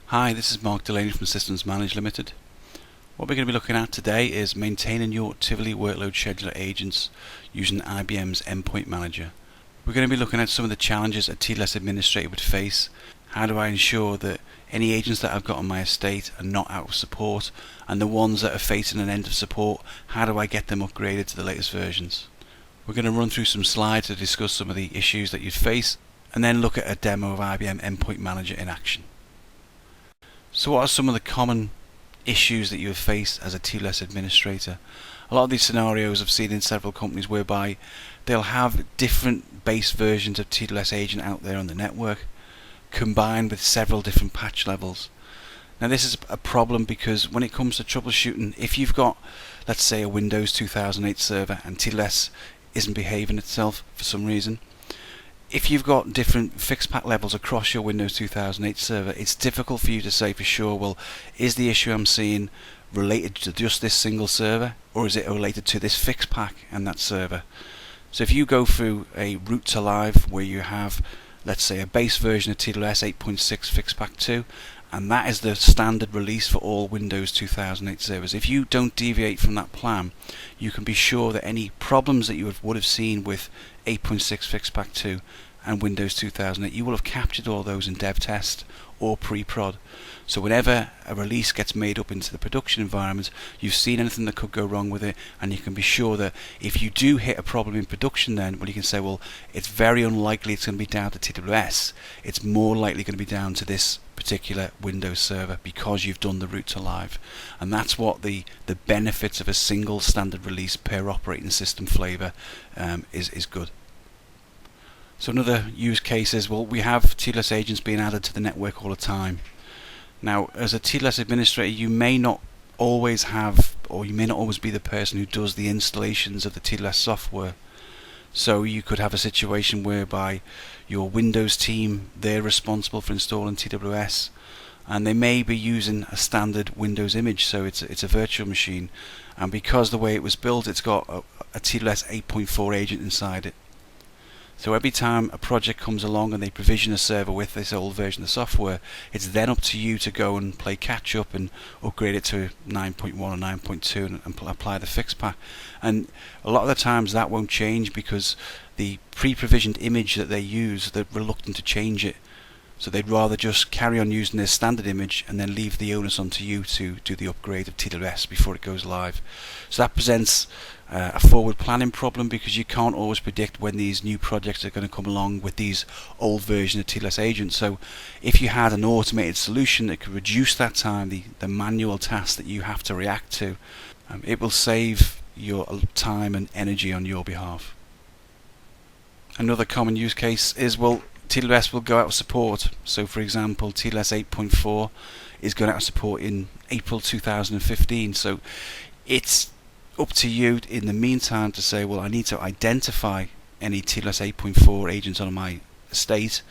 Hi, this is Mark Delaney from Systems Manage Limited. What we're going to be looking at today is maintaining your Tivoli Workload Scheduler agents using IBM's Endpoint Manager. We're going to be looking at some of the challenges a TWS administrator would face. How do I ensure that any agents that I've got on my estate are not out of support, and the ones that are facing an end of support, how do I get them upgraded to the latest versions? We're going to run through some slides to discuss some of the issues that you'd face, and then look at a demo of IBM Endpoint Manager in action. So what are some of the common issues that you have faced as a TWS administrator? A lot of these scenarios I've seen in several companies whereby they'll have different base versions of TWS agent out there on the network, combined with several different patch levels. Now this is a problem because when it comes to troubleshooting, if you've got, let's say, a Windows 2008 server and TWS isn't behaving itself for some reason, if you've got different fixed pack levels across your Windows 2008 server, it's difficult for you to say for sure, well, is the issue I'm seeing related to just this single server, or is it related to this fixed pack and that server? So if you go through a route to live where you have, let's say, a base version of TWS 8.6 fixed pack 2, and that is the standard release for all Windows 2008 servers, if you don't deviate from that plan, you can be sure that any problems that you would have seen with 8.6 fixed pack 2 and Windows 2008, you will have captured all those in dev test or pre-prod. So whenever a release gets made up into the production environment, you've seen anything that could go wrong with it, and you can be sure that if you do hit a problem in production, then well, you can say, well, it's very unlikely it's going to be down to TWS. It's more likely going to be down to this particular Windows server because you've done the route to live. And that's what the benefits of a single standard release per operating system flavor is good. So another use case is, well, we have TWS agents being added to the network all the time. Now, as a TWS administrator, you may not always have, or you may not always be the person who does the installations of the TWS software. So you could have a situation whereby your Windows team, they're responsible for installing TWS, and they may be using a standard Windows image, so it's a virtual machine, and because the way it was built, it's got a TWS 8.4 agent inside it. So every time a project comes along and they provision a server with this old version of software, it's then up to you to go and play catch up and upgrade it to 9.1 or 9.2 and apply the fix pack. And a lot of the times that won't change because the pre-provisioned image that they use, they're reluctant to change it. So they'd rather just carry on using their standard image and then leave the onus onto you to do the upgrade of TWS before it goes live. So that presents a forward planning problem because you can't always predict when these new projects are going to come along with these old version of TWS agents. So if you had an automated solution that could reduce that time, the manual task that you have to react to, it will save your time and energy on your behalf. Another common use case is, well, TWS will go out of support. So for example, TWS 8.4 is going out of support in April 2015. So it's up to you in the meantime to say, well, I need to identify any TWS 8.4 agents on my estate,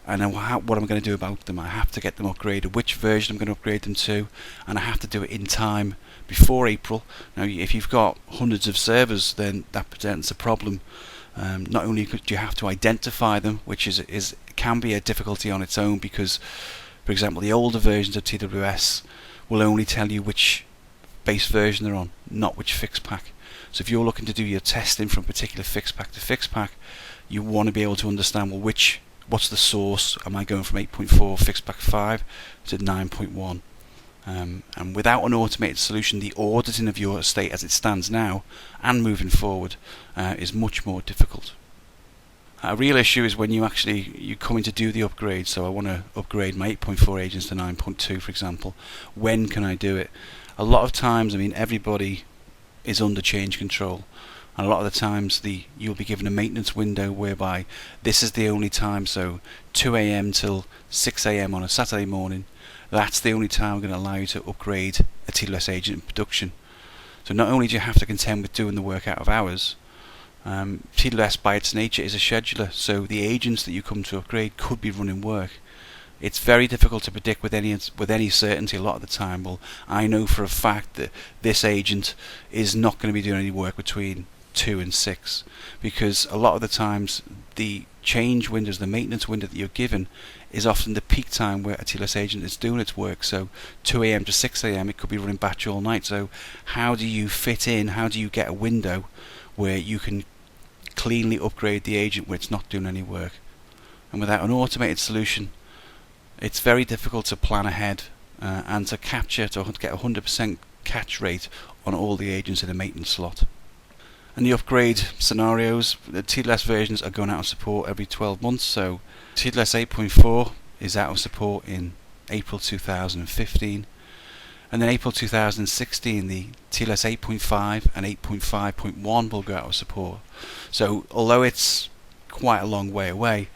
and then what am I going to do about them? I have to get them upgraded, which version I'm going to upgrade them to, and I have to do it in time before April. Now if you've got hundreds of servers, then that presents a problem. Not only do you have to identify them, which can be a difficulty on its own, because for example the older versions of TWS will only tell you which base version they're on, not which fix pack. So if you're looking to do your testing from particular fix pack to fix pack, you want to be able to understand, well, what's the source? Am I going from 8.4 fix pack 5 to 9.1? And without an automated solution, the auditing of your estate as it stands now and moving forward is much more difficult. A real issue is when you come in to do the upgrade. So I want to upgrade my 8.4 agents to 9.2, for example. When can I do it? A lot of times, everybody is under change control, and a lot of the times you'll be given a maintenance window whereby this is the only time, so 2 AM till 6 AM on a Saturday morning, that's the only time I'm going to allow you to upgrade a TWS agent in production. So not only do you have to contend with doing the work out of hours, TWS by its nature is a scheduler, so the agents that you come to upgrade could be running work. It's very difficult to predict with any certainty a lot of the time. Well, I know for a fact that this agent is not going to be doing any work between 2 and 6, because a lot of the times the change windows, the maintenance window that you're given, is often the peak time where a TLS agent is doing its work. So 2 a.m. to 6 a.m. it could be running batch all night. So how do you fit in, how do you get a window where you can cleanly upgrade the agent where it's not doing any work? And without an automated solution, it's very difficult to plan ahead and to capture, to get 100% catch rate on all the agents in a maintenance slot. And the upgrade scenarios, the TLS versions are going out of support every 12 months. So TLS 8.4 is out of support in April 2015. And then April 2016, the TLS 8.5 and 8.5.1 will go out of support. So although it's quite a long way away,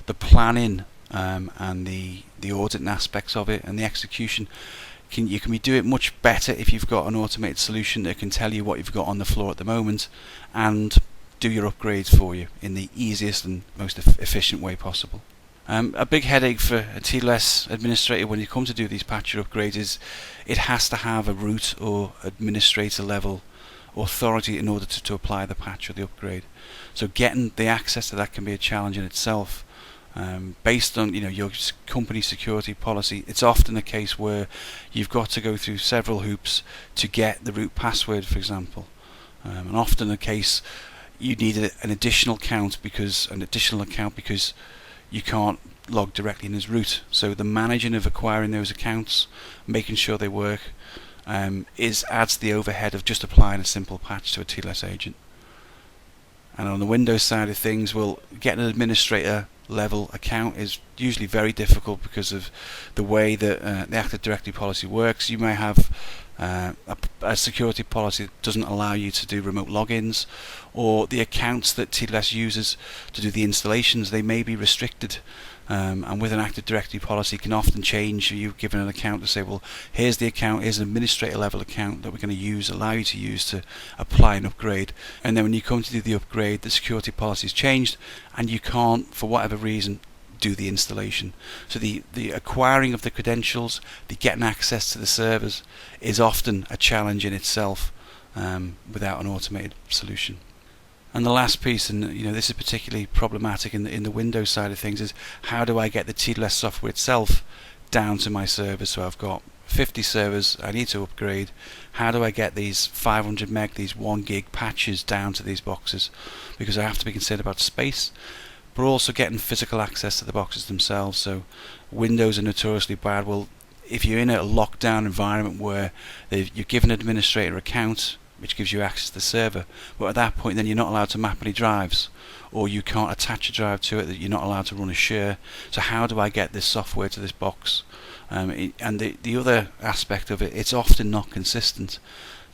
the planning and the auditing aspects of it and the execution, you can do it much better if you've got an automated solution that can tell you what you've got on the floor at the moment and do your upgrades for you in the easiest and most efficient way possible. A big headache for a TLS administrator when you come to do these patcher upgrades is it has to have a root or administrator level authority in order to apply the patch or the upgrade. So getting the access to that can be a challenge in itself. Based on your company security policy, it's often a case where you've got to go through several hoops to get the root password, for example, and often the case you need an additional account because you can't log directly in as root. So the managing of acquiring those accounts, making sure they work, adds the overhead of just applying a simple patch to a TLS agent. And on the Windows side of things, getting an administrator level account is usually very difficult because of the way that the Active Directory policy works. You may have a security policy that doesn't allow you to do remote logins, or the accounts that TLS uses to do the installations, they may be restricted. And with an Active Directory policy, you can often change. You've given an account to say, well, here's the account, here's an administrator level account that we're going to allow you to use to apply an upgrade. And then when you come to do the upgrade, the security policy is changed, and you can't, for whatever reason, do the installation. So the acquiring of the credentials, the getting access to the servers, is often a challenge in itself without an automated solution. And the last piece, and this is particularly problematic in the Windows side of things, is how do I get the TLS software itself down to my servers? So I've got 50 servers I need to upgrade. How do I get these 500 meg, these 1 gig patches down to these boxes? Because I have to be concerned about space, but also getting physical access to the boxes themselves. So Windows are notoriously bad. Well, if you're in a lockdown environment where you're given an administrator account, which gives you access to the server, but at that point then you're not allowed to map any drives, or you can't attach a drive to it, that you're not allowed to run a share. So how do I get this software to this box? And the other aspect of it, it's often not consistent.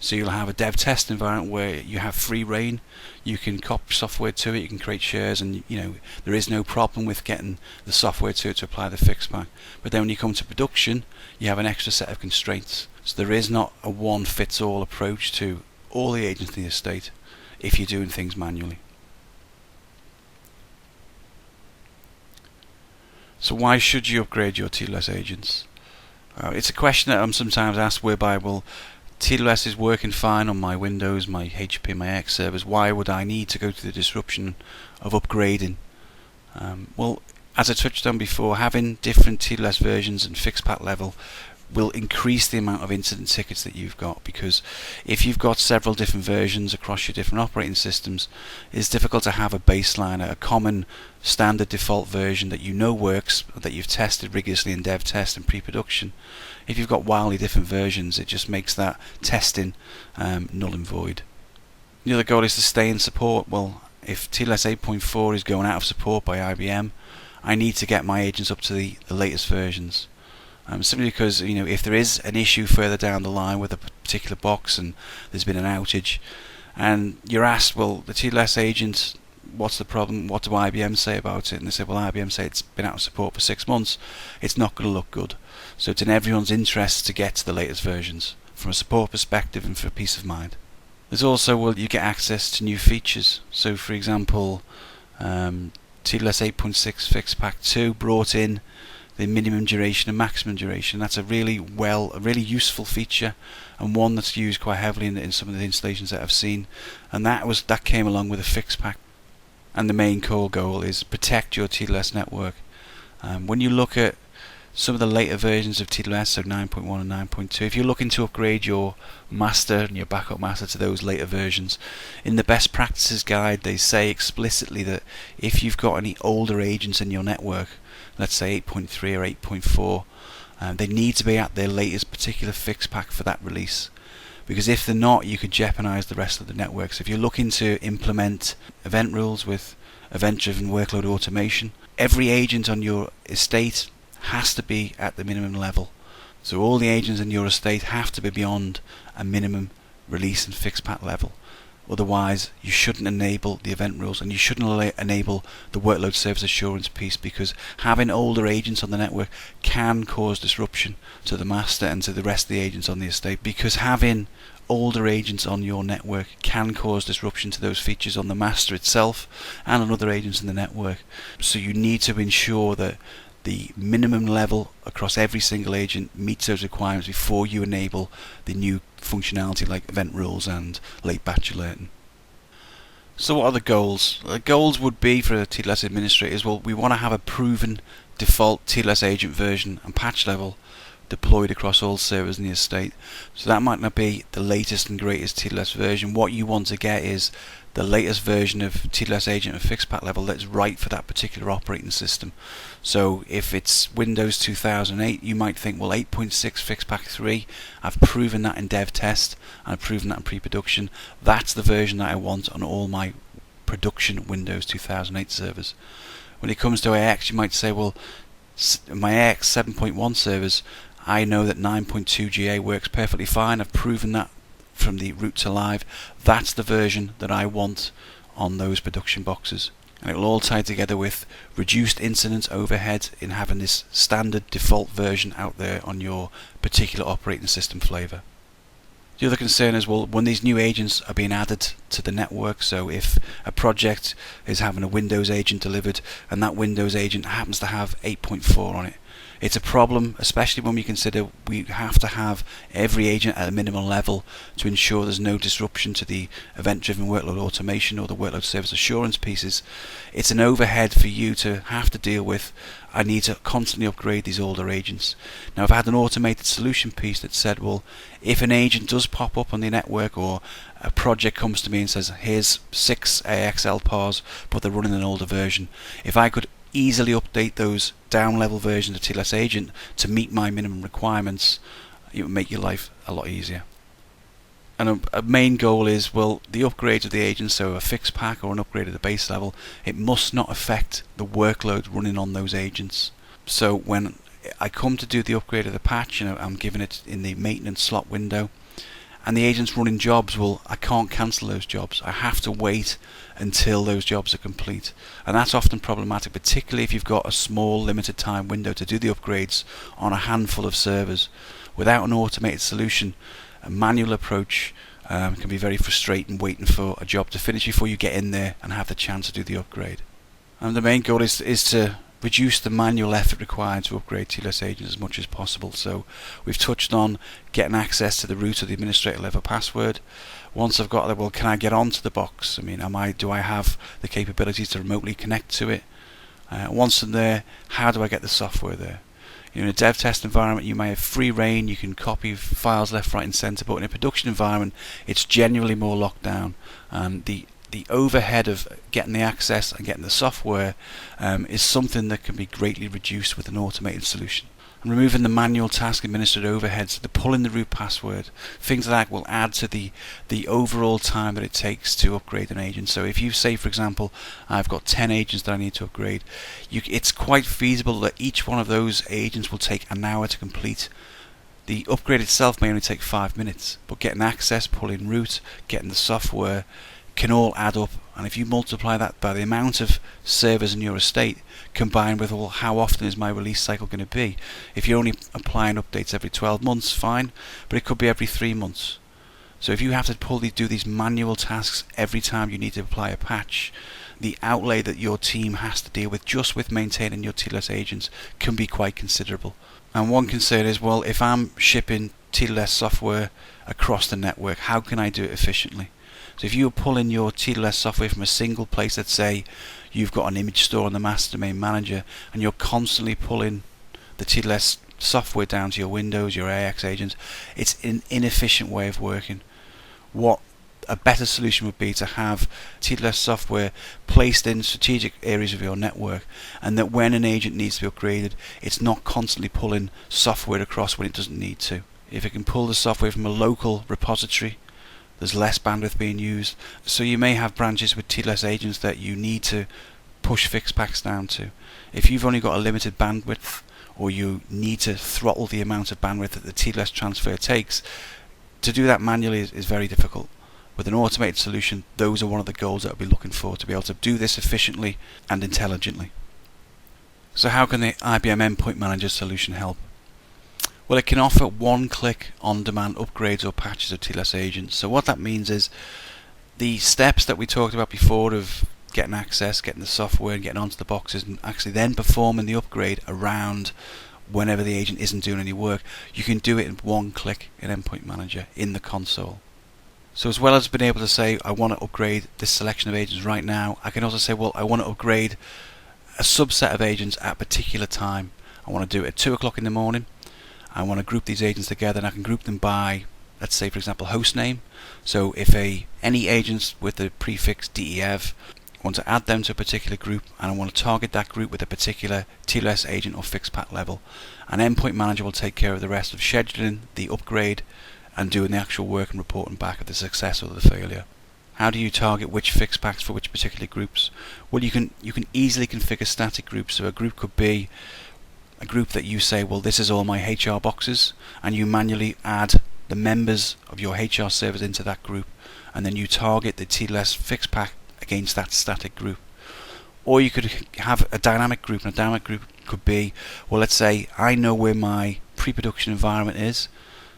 So you'll have a dev test environment where you have free reign, you can copy software to it, you can create shares, and there is no problem with getting the software to it to apply the fix pack. But then when you come to production, you have an extra set of constraints. So there is not a one-fits-all approach to all the agents in the estate if you're doing things manually. So why should you upgrade your TLS agents? It's a question that I'm sometimes asked, whereby, well, TLS is working fine on my Windows, my HP, my X servers. Why would I need to go through the disruption of upgrading? Well, as I touched on before, having different TLS versions and fix pack level will increase the amount of incident tickets that you've got, because if you've got several different versions across your different operating systems, it's difficult to have a baseline, a common standard default version that works, that you've tested rigorously in dev test and pre-production. If you've got wildly different versions, it just makes that testing null and void. The other goal is to stay in support. Well, if TLS 8.4 is going out of support by IBM, I need to get my agents up to the latest versions. Simply because if there is an issue further down the line with a particular box and there's been an outage, and you're asked, well, the TLS agent, what's the problem? What do IBM say about it? And they say, well, IBM say it's been out of support for 6 months. It's not going to look good. So it's in everyone's interest to get to the latest versions from a support perspective and for peace of mind. There's also, well, you get access to new features. So for example, TLS 8.6 Fix Pack 2 brought in the minimum duration and maximum duration. That's a really useful feature, and one that's used quite heavily in some of the installations that I've seen. And that came along with a fix pack. And the main core goal is protect your TWS network. When you look at some of the later versions of TWS, so 9.1 and 9.2, if you're looking to upgrade your master and your backup master to those later versions, in the best practices guide they say explicitly that if you've got any older agents in your network, let's say 8.3 or 8.4, they need to be at their latest particular fix pack for that release. Because if they're not, you could jeopardize the rest of the network. So if you're looking to implement event rules with event-driven workload automation, every agent on your estate has to be at the minimum level. So all the agents in your estate have to be beyond a minimum release and fix pack level. Otherwise, you shouldn't enable the event rules, and you shouldn't enable the workload service assurance piece, because having older agents on the network can cause disruption to the master and to the rest of the agents on the estate. Because having older agents on your network can cause disruption to those features on the master itself and on other agents in the network. So you need to ensure that the minimum level across every single agent meets those requirements before you enable the new functionality like event rules and late batch alerting. So what are the goals? The goals would be for a TWS administrator is, well, we want to have a proven default TWS agent version and patch level deployed across all servers in the estate. So that might not be the latest and greatest TWS version. What you want to get is the latest version of TWS agent and fix pack level that's right for that particular operating system. So if it's Windows 2008, you might think, well, 8.6 fix pack 3, I've proven that in dev test, and I've proven that in pre-production. That's the version that I want on all my production Windows 2008 servers. When it comes to AX, you might say, well, my AX 7.1 servers, I know that 9.2 GA works perfectly fine. I've proven that from the root to live. That's the version that I want on those production boxes. And it will all tie together with reduced incident overhead in having this standard default version out there on your particular operating system flavor. The other concern is, well, when these new agents are being added to the network, so if a project is having a Windows agent delivered and that Windows agent happens to have 8.4 on it, it's a problem, especially when we consider we have to have every agent at a minimal level to ensure there's no disruption to the event-driven workload automation or the workload service assurance pieces. It's an overhead for you to have to deal with. I need to constantly upgrade these older agents. Now, I've had an automated solution piece that said, well, if an agent does pop up on the network, or a project comes to me and says, here's 6 AXL PARs, but they're running an older version, if I could easily update those down level versions of TLS agent to meet my minimum requirements, it would make your life a lot easier. And a main goal is, well, the upgrade of the agent, so a fix pack or an upgrade of the base level, it must not affect the workload running on those agents. So when I come to do the upgrade of the patch, I'm giving it in the maintenance slot window, and the agent's running jobs, well, I can't cancel those jobs. I have to wait until those jobs are complete. And that's often problematic, particularly if you've got a small limited time window to do the upgrades on a handful of servers. Without an automated solution, a manual approach can be very frustrating, waiting for a job to finish before you get in there and have the chance to do the upgrade. And the main goal is to reduce the manual effort required to upgrade TLS agents as much as possible. So we've touched on getting access to the root of the administrator level password. Once I've got that, well, can I get onto the box? I mean, do I have the capabilities to remotely connect to it? Once I'm there, how do I get the software there? In a dev test environment, you may have free reign, you can copy files left, right and centre, but in a production environment, it's generally more locked down. And the overhead of getting the access and getting the software is something that can be greatly reduced with an automated solution. And removing the manual task administrative overheads, the pulling the root password, things like that will add to the overall time that it takes to upgrade an agent. So if you say, for example, I've got 10 agents that I need to upgrade, it's quite feasible that each one of those agents will take an hour to complete. The upgrade itself may only take 5 minutes, but getting access, pulling root, getting the software can all add up. And if you multiply that by the amount of servers in your estate, combined with, well, how often is my release cycle going to be? If you're only applying updates every 12 months, fine, but it could be every 3 months. So if you have to do these manual tasks every time you need to apply a patch, the outlay that your team has to deal with just with maintaining your TWS agents can be quite considerable. And one concern is, well, if I'm shipping TWS software across the network, how can I do it efficiently? So if you're pulling your TWS software from a single place, let's say you've got an image store on the master domain manager and you're constantly pulling the TWS software down to your Windows, your AX agents, it's an inefficient way of working. What a better solution would be to have TWS software placed in strategic areas of your network, and that when an agent needs to be upgraded, it's not constantly pulling software across when it doesn't need to. If it can pull the software from a local repository, there's less bandwidth being used. So you may have branches with TWS agents that you need to push fix packs down to. If you've only got a limited bandwidth, or you need to throttle the amount of bandwidth that the TWS transfer takes, to do that manually is very difficult. With an automated solution, those are one of the goals that I'll be looking for, to be able to do this efficiently and intelligently. So how can the IBM Endpoint Manager solution help? Well, it can offer one-click on-demand upgrades or patches of TWS agents. So what that means is the steps that we talked about before of getting access, getting the software, and getting onto the boxes, and actually then performing the upgrade around whenever the agent isn't doing any work, you can do it in one click in Endpoint Manager in the console. So as well as being able to say, I want to upgrade this selection of agents right now, I can also say, well, I want to upgrade a subset of agents at a particular time. I want to do it at 2 o'clock in the morning. I want to group these agents together, and I can group them by, let's say for example, host name. So if any agents with the prefix DEF, I want to add them to a particular group, and I want to target that group with a particular TWS agent or fixed pack level. And Endpoint Manager will take care of the rest of scheduling the upgrade and doing the actual work and reporting back of the success or the failure. How do you target which fixed packs for which particular groups? Well, you can easily configure static groups. So a group could be a group that you say, well, this is all my HR boxes, and you manually add the members of your HR servers into that group, and then you target the TWS fixed pack against that static group. Or you could have a dynamic group, and a dynamic group could be, well, let's say I know where my pre-production environment is,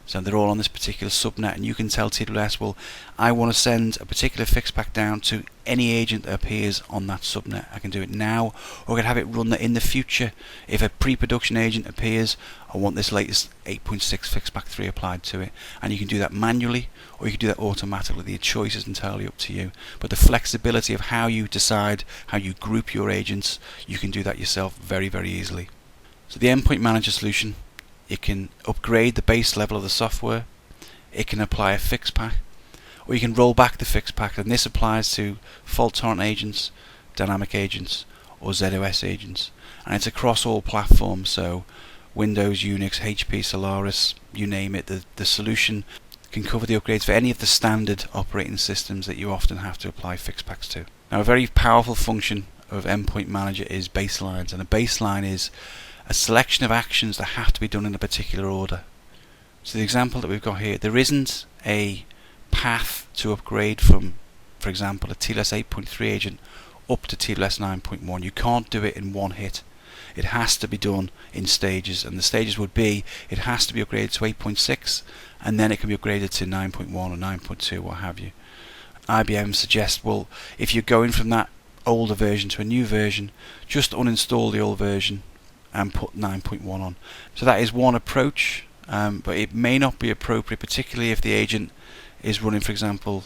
so they're all on this particular subnet, and you can tell TWS, well, I want to send a particular fix pack down to any agent that appears on that subnet. I can do it now, or I can have it run that in the future. If a pre-production agent appears, I want this latest 8.6 fix pack 3 applied to it, and you can do that manually, or you can do that automatically. The choice is entirely up to you, but the flexibility of how you decide how you group your agents, you can do that yourself very, very easily. So the Endpoint Manager solution, it can upgrade the base level of the software, it can apply a fix pack, or you can roll back the fix pack, and this applies to fault tolerant agents, dynamic agents, or ZOS agents, and it's across all platforms, so Windows, Unix, HP, Solaris, you name it. The solution can cover the upgrades for any of the standard operating systems that you often have to apply fix packs to. Now, a very powerful function of Endpoint Manager is Basslines, and a baseline is a selection of actions that have to be done in a particular order. So the example that we've got here, there isn't a path to upgrade from, for example, a TWS 8.3 agent up to TWS 9.1. You can't do it in one hit. It has to be done in stages, and the stages would be, it has to be upgraded to 8.6, and then it can be upgraded to 9.1 or 9.2, what have you. IBM suggests, well, if you're going from that older version to a new version, just uninstall the old version and put 9.1 on. So that is one approach, but it may not be appropriate, particularly if the agent is running, for example,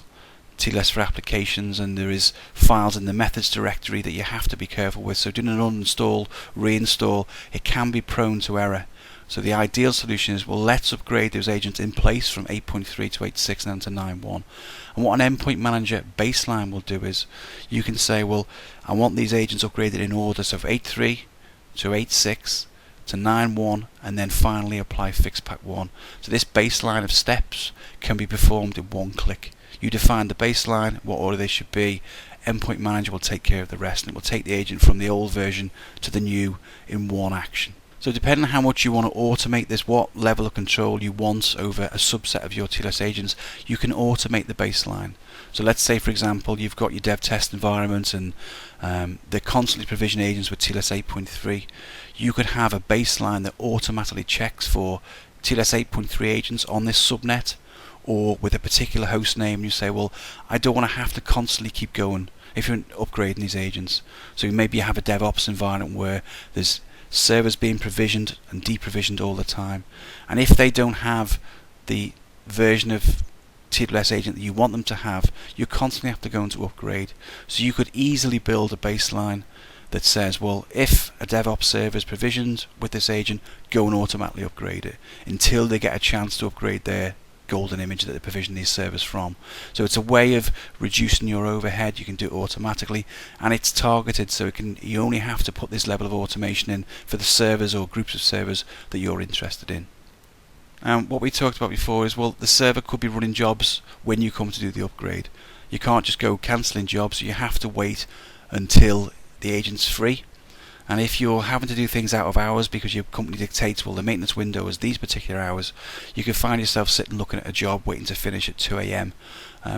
TLS for applications, and there is files in the methods directory that you have to be careful with. So doing an uninstall, reinstall, it can be prone to error. So the ideal solution is, well, let's upgrade those agents in place from 8.3 to 8.6 and then to 9.1. And what an Endpoint Manager baseline will do is, you can say, well, I want these agents upgraded in order, so from 8.3 to 8.6 to 9.1, and then finally apply fixpack 1. So this baseline of steps can be performed in one click. You define the baseline, what order they should be. Endpoint Manager will take care of the rest, and it will take the agent from the old version to the new in one action. So depending on how much you want to automate this, what level of control you want over a subset of your TLS agents, you can automate the baseline. So let's say, for example, you've got your dev test environment, and they're constantly provisioning agents with TLS 8.3. You could have a baseline that automatically checks for TLS 8.3 agents on this subnet, or with a particular host name. You say, well, I don't want to have to constantly keep going if you're upgrading these agents. So maybe you have a DevOps environment where there's servers being provisioned and deprovisioned all the time, and if they don't have the version of TWS agent that you want them to have, you constantly have to go into upgrade. So you could easily build a baseline that says, well, if a DevOps server is provisioned with this agent, go and automatically upgrade it until they get a chance to upgrade their golden image that they provision these servers from. So it's a way of reducing your overhead. You can do it automatically, and it's targeted, so you only have to put this level of automation in for the servers or groups of servers that you're interested in. And what we talked about before is, well, the server could be running jobs when you come to do the upgrade. You can't just go cancelling jobs. You have to wait until the agent's free. And if you're having to do things out of hours because your company dictates, well, the maintenance window is these particular hours, you can find yourself sitting looking at a job waiting to finish at 2 a.m.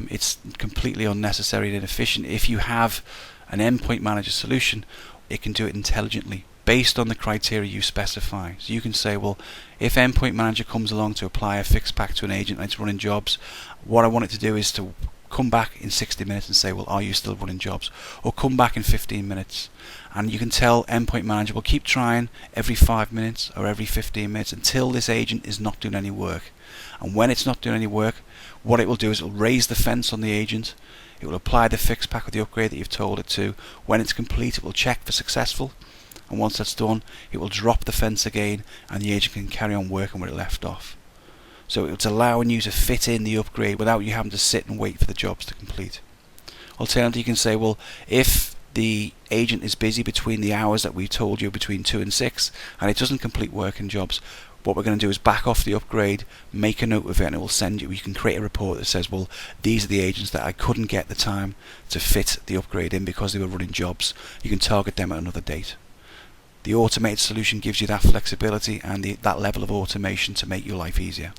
It's completely unnecessary and inefficient. If you have an endpoint manager solution, it can do it intelligently based on the criteria you specify. So you can say, well, if endpoint manager comes along to apply a fixed pack to an agent and it's running jobs, what I want it to do is to come back in 60 minutes and say, well, are you still running jobs? Or come back in 15 minutes. And you can tell endpoint manager, well, keep trying every 5 minutes or every 15 minutes until this agent is not doing any work. And when it's not doing any work, what it will do is it will raise the fence on the agent. It will apply the fixed pack or the upgrade that you've told it to. When it's complete, it will check for successful. And once that's done, it will drop the fence again and the agent can carry on working where it left off. So it's allowing you to fit in the upgrade without you having to sit and wait for the jobs to complete. Alternatively, you can say, well, if the agent is busy between the hours that we've told you, between 2 and 6, and it doesn't complete working jobs, what we're going to do is back off the upgrade, make a note of it, and it will send you can create a report that says, well, these are the agents that I couldn't get the time to fit the upgrade in because they were running jobs. You can target them at another date. The automated solution gives you that flexibility and that level of automation to make your life easier.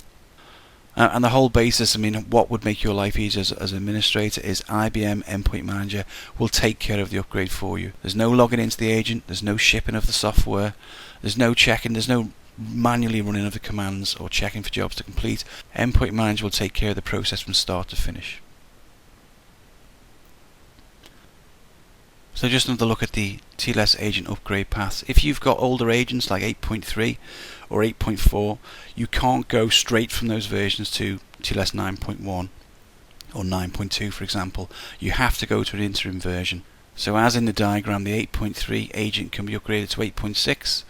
And the whole basis, what would make your life easier as an administrator is IBM Endpoint Manager will take care of the upgrade for you. There's no logging into the agent, there's no shipping of the software, there's no checking, there's no manually running of the commands or checking for jobs to complete. Endpoint Manager will take care of the process from start to finish. So just another look at the TLS agent upgrade paths. If you've got older agents like 8.3 or 8.4, you can't go straight from those versions to TLS 9.1 or 9.2, for example. You have to go to an interim version. So as in the diagram, the 8.3 agent can be upgraded to 8.6,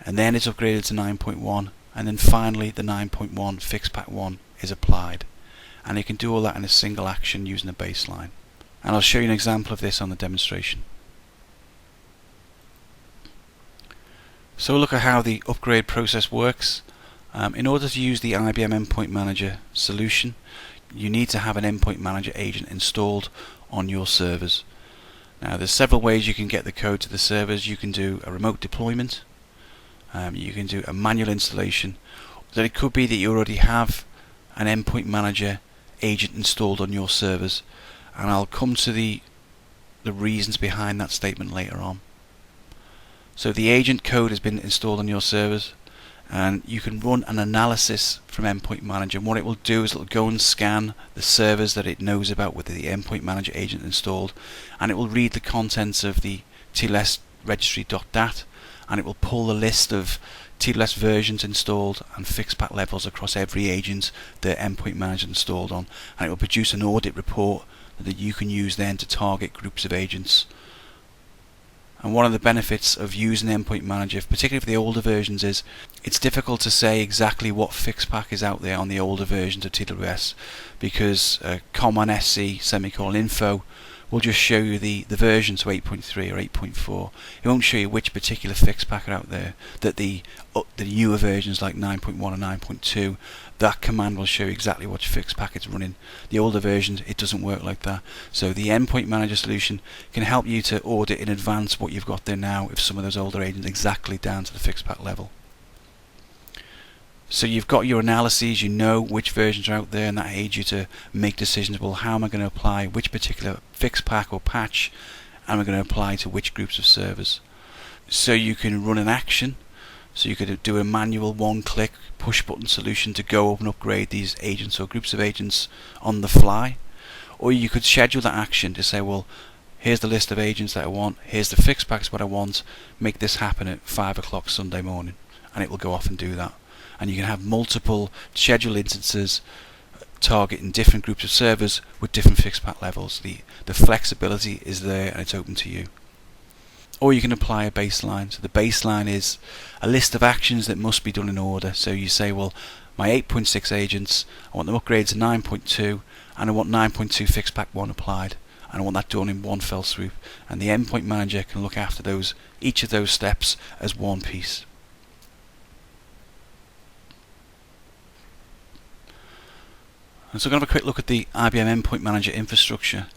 and then it's upgraded to 9.1, and then finally the 9.1 fixed pack 1 is applied. And you can do all that in a single action using a baseline. And I'll show you an example of this on the demonstration. So look at how the upgrade process works. In order to use the IBM Endpoint Manager solution, you need to have an Endpoint Manager agent installed on your servers. Now there's several ways you can get the code to the servers. You can do a remote deployment, you can do a manual installation. So it could be that you already have an Endpoint Manager agent installed on your servers, and I'll come to the reasons behind that statement later on. So the agent code has been installed on your servers, and you can run an analysis from Endpoint Manager. And what it will do is it will go and scan the servers that it knows about with the Endpoint Manager agent installed, and it will read the contents of the TLS registry.dat, and it will pull the list of TLS versions installed and fixed pack levels across every agent that Endpoint Manager installed on, and it will produce an audit report that you can use then to target groups of agents. And one of the benefits of using Endpoint Manager, particularly for the older versions, is it's difficult to say exactly what fixed pack is out there on the older versions of TWS, because common.sc::info will just show you the versions, so 8.3 or 8.4. It won't show you which particular fixed pack are out there. That the newer versions like 9.1 or 9.2, that command will show you exactly which fixed pack it's running. The older versions, it doesn't work like that. So the Endpoint Manager solution can help you to audit in advance what you've got there now if some of those older agents exactly down to the fixed pack level. So you've got your analyses, you know which versions are out there, and that aids you to make decisions. Well, how am I going to apply which particular fixed pack or patch am I going to apply to which groups of servers? So you can run an action. So you could do a manual one-click push-button solution to go up and upgrade these agents or groups of agents on the fly, or you could schedule that action to say, well, here's the list of agents that I want, here's the fixed packs what I want, make this happen at 5 o'clock Sunday morning, and it will go off and do that. And you can have multiple scheduled instances targeting different groups of servers with different fixed pack levels. The flexibility is there and it's open to you. Or you can apply a baseline. So the baseline is a list of actions that must be done in order. So you say, well, my 8.6 agents, I want them upgraded to 9.2, and I want 9.2 fixed pack 1 applied, and I want that done in one fell swoop. And the endpoint manager can look after each of those steps as one piece. And so we're going to have a quick look at the IBM Endpoint Manager infrastructure.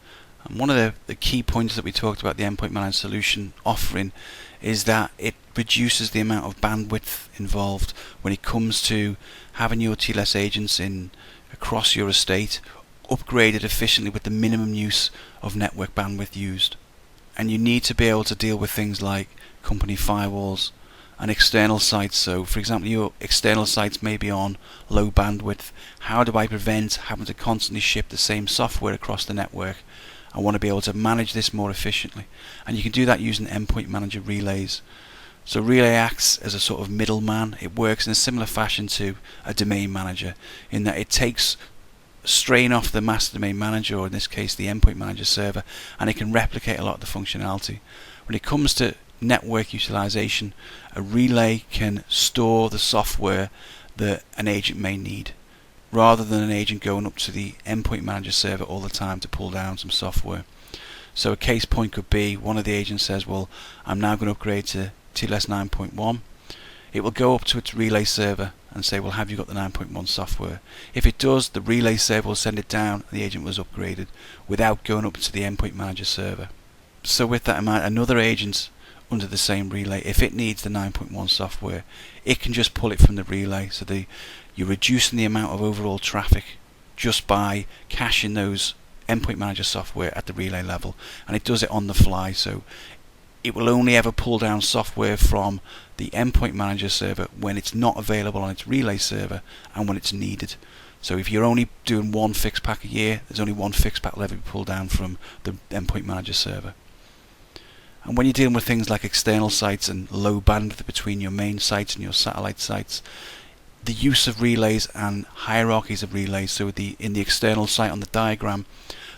And one of the key points that we talked about the Endpoint Manager solution offering is that it reduces the amount of bandwidth involved when it comes to having your TLS agents across your estate upgraded efficiently with the minimum use of network bandwidth used. And you need to be able to deal with things like company firewalls and external sites. So for example, your external sites may be on low bandwidth. How do I prevent having to constantly ship the same software across the network? I want to be able to manage this more efficiently, and you can do that using Endpoint Manager relays. So relay acts as a sort of middleman. It works in a similar fashion to a domain manager in that it takes strain off the master domain manager, or in this case the Endpoint Manager server, and it can replicate a lot of the functionality. When it comes to network utilization, a relay can store the software that an agent may need, rather than an agent going up to the Endpoint Manager server all the time to pull down some software. So a case point could be one of the agents says, well, I'm now going to upgrade to TLS 9.1. It will go up to its relay server and say, well, have you got the 9.1 software? If it does, the relay server will send it down and the agent was upgraded without going up to the Endpoint Manager server. So with that in mind, another agent under the same relay, if it needs the 9.1 software, it can just pull it from the relay. So you're reducing the amount of overall traffic just by caching those Endpoint Manager software at the relay level, and it does it on the fly. So it will only ever pull down software from the Endpoint Manager server when it's not available on its relay server and when it's needed. So if you're only doing one fixed pack a year, there's only one fixed pack level pulled down from the Endpoint Manager server. And when you're dealing with things like external sites and low bandwidth between your main sites and your satellite sites, the use of relays and hierarchies of relays. So in the external site on the diagram,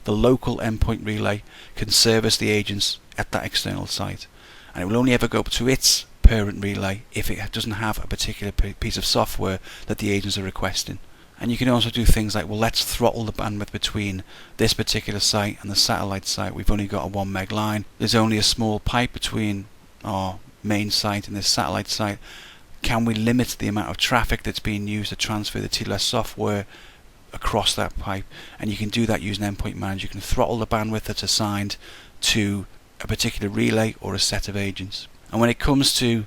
the local endpoint relay can service the agents at that external site, and it will only ever go up to its parent relay if it doesn't have a particular piece of software that the agents are requesting. And you can also do things like, well, let's throttle the bandwidth between this particular site and the satellite site. We've only got a 1 meg line. There's only a small pipe between our main site and this satellite site. Can we limit the amount of traffic that's being used to transfer the TLS software across that pipe? And you can do that using Endpoint Manager. You can throttle the bandwidth that's assigned to a particular relay or a set of agents. And when it comes to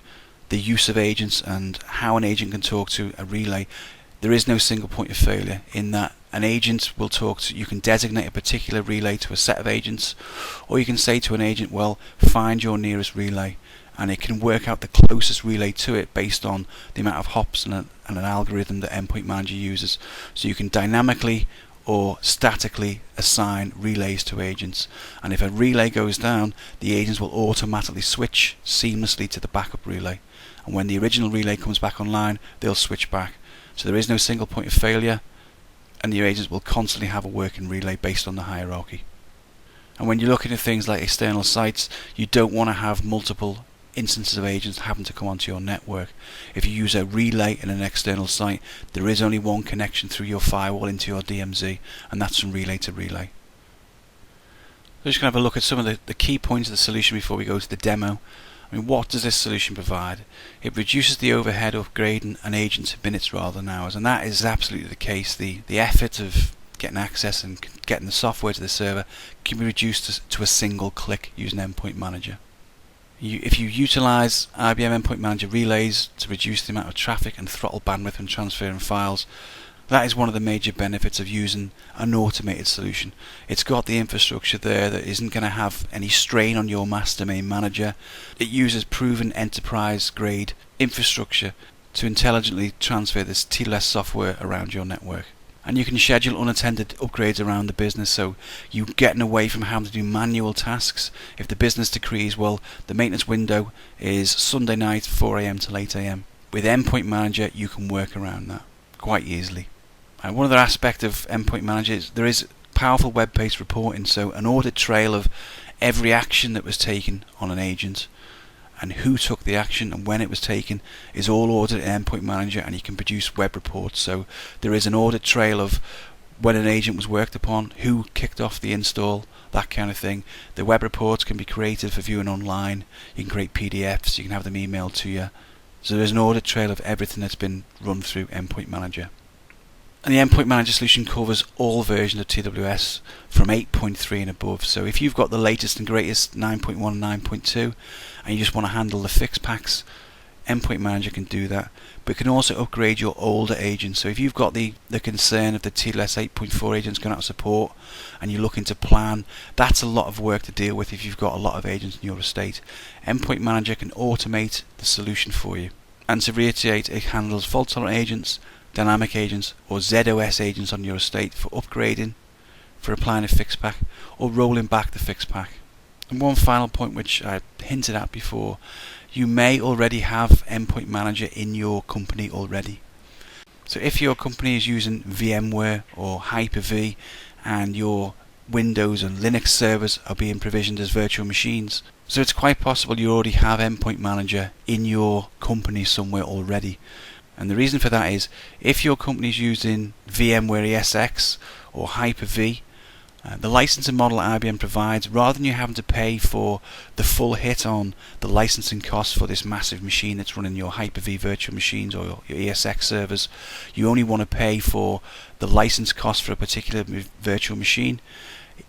the use of agents and how an agent can talk to a relay, there is no single point of failure in that an agent will talk to, you can designate a particular relay to a set of agents, or you can say to an agent, well, find your nearest relay, and it can work out the closest relay to it based on the amount of hops and an algorithm that Endpoint Manager uses. So you can dynamically or statically assign relays to agents, and if a relay goes down, the agents will automatically switch seamlessly to the backup relay, and when the original relay comes back online, they'll switch back. So there is no single point of failure, and your agents will constantly have a working relay based on the hierarchy. And when you're looking at things like external sites, you don't want to have multiple instances of agents having to come onto your network. If you use a relay in an external site, there is only one connection through your firewall into your DMZ, and that's from relay to relay. So just going to have a look at some of the key points of the solution before we go to the demo. I mean, what does this solution provide? It reduces the overhead of upgrading an agent to minutes rather than hours, and that is absolutely the case. The effort of getting access and getting the software to the server can be reduced to a single click using Endpoint Manager. If you utilize IBM Endpoint Manager relays to reduce the amount of traffic and throttle bandwidth when transferring files, that is one of the major benefits of using an automated solution. It's got the infrastructure there that isn't going to have any strain on your master domain manager. It uses proven enterprise grade infrastructure to intelligently transfer this TLS software around your network. And you can schedule unattended upgrades around the business, so you're getting away from having to do manual tasks. If the business decrees, well, the maintenance window is Sunday night 4 a.m. till 8 a.m. With Endpoint Manager, you can work around that quite easily. And one other aspect of Endpoint Manager is there is powerful web-based reporting, so an audit trail of every action that was taken on an agent and who took the action and when it was taken is all audited in Endpoint Manager, and you can produce web reports. So there is an audit trail of when an agent was worked upon, who kicked off the install, that kind of thing. The web reports can be created for viewing online. You can create PDFs, you can have them emailed to you. So there's an audit trail of everything that's been run through Endpoint Manager. And the Endpoint Manager solution covers all versions of TWS from 8.3 and above. So if you've got the latest and greatest 9.1 and 9.2 and you just want to handle the fix packs, Endpoint Manager can do that. But it can also upgrade your older agents. So if you've got the concern of the TWS 8.4 agents going out of support and you're looking to plan, that's a lot of work to deal with if you've got a lot of agents in your estate. Endpoint Manager can automate the solution for you. And to reiterate, it handles fault-tolerant agents, dynamic agents or ZOS agents on your estate for upgrading, for applying a fix pack or rolling back the fix pack. And one final point which I hinted at before, you may already have Endpoint Manager in your company already. So if your company is using VMware or Hyper-V and your Windows and Linux servers are being provisioned as virtual machines, so it's quite possible you already have Endpoint Manager in your company somewhere already. And the reason for that is if your company is using VMware ESX or Hyper-V, the licensing model IBM provides, rather than you having to pay for the full hit on the licensing costs for this massive machine that's running your Hyper-V virtual machines or your ESX servers, you only want to pay for the license cost for a particular virtual machine.